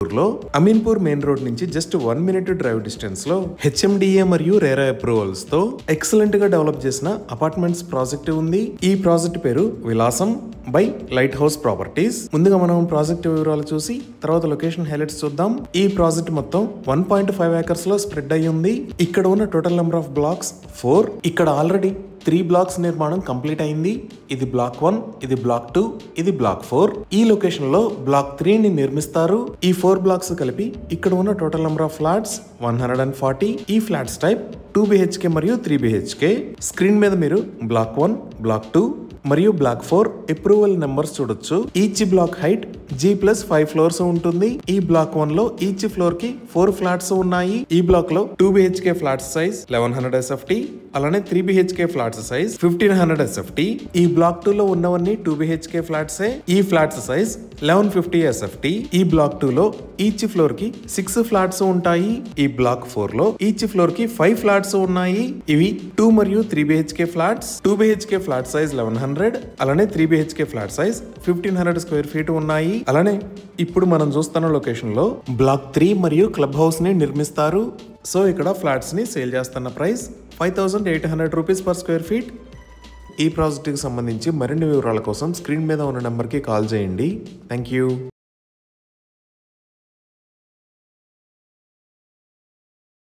లో Ameenpur main road నుంచి just 1 minute drive distance లో హెచ్ఎండిఏ మరియు రేరా అప్రూవల్స్ తో ఎక్సలెంట్ గా డెవలప్ చేసిన అపార్ట్మెంట్స్ ప్రాజెక్ట్ ఉంది. ఈ ప్రాజెక్ట్ పేరు విలాసం బై లైట్ హౌస్ ప్రాపర్టీస్. ముందుగా మనం ప్రాజెక్ట్ వివరాలు చూసి తర్వాత లొకేషన్ హైలైట్స్ చూద్దాం. ఈ ప్రాజెక్ట్ మొత్తం 1.5 acres లో స్ప్రెడ్ అయ్యి ఉంది. ఇక్కడ ఉన్న టోటల్ నెంబర్ ఆఫ్ బ్లాక్స్ 4. ఇక్కడ ఆల్రెడీ 3 blocks నిర్మాణం కంప్లీట్ అయింది. ఇది బ్లాక్ 1, ఇది బ్లాక్ 2, ఇది బ్లాక్ 4. ఈ లొకేషన్ లో బ్లాక్ 3 ని నిర్మిస్తారు. ఈ 4 blocks కలిపి ఇక్కడ ఉన్న టోటల్ నెంబర్ ఆఫ్ ఫ్లాట్స్ 140. ఈ ఫ్లాట్స్ టైప్ 2 BHK మరియు 3 BHK. స్క్రీన్ మీద మీరు బ్లాక్ 1, బ్లాక్ 2 మరియు బ్లాక్ 4 అప్రూవల్ నెంబర్స్ చూడొచ్చు. Each black height G+5 floors ఉంటుంది. ఈ బ్లాక్ 1 లో ఈచ్ ఫ్లోర్ కి 4 ఫ్లాట్స్ ఉన్నాయి. ఈ బ్లాక్ లో 2 BHK ఫ్లాట్ సైజ్ 1100 SFT, అలానే 3 BHK ఫ్లాట్స్ సైజ్ 1500 SFT. ఈ బ్లాక్ 2 లో ఉన్నవన్నీ 2 BHK ఫ్లాట్సే. ఈ ఫ్లాట్స్ సైజ్ 1150 SFT. ఈ బ్లాక్ 2 లో ఈచ్ ఫ్లోర్ కి 6 ఫ్లాట్స్ ఉంటాయి. ఈ బ్లాక్ 4 లో ఈచ్ ఫ్లోర్ కి 5 ఫ్లాట్స్ ఉన్నాయి. ఇవి 2 మరియు 3 BHK flats. 2 BHK flat size 1100, అలానే 3 BHK flat size 1500 square feet ఉన్నాయి. అలానే ఇప్పుడు మనం చూస్తున్న లొకేషన్ లో బ్లాక్ 3 మరియు క్లబ్ హౌస్ ని నిర్మిస్తారు. సో ఇక్కడ ఫ్లాట్స్ ని సేల్ చేస్తున్న price 5800 rupees per square feet. ఈ ప్రాజెక్ట్ కి సంబంధించి మరిన్ని వివరాల కోసం స్క్రీన్ మీద ఉన్న నెంబర్ కి కాల్ చేయండి. Thank you.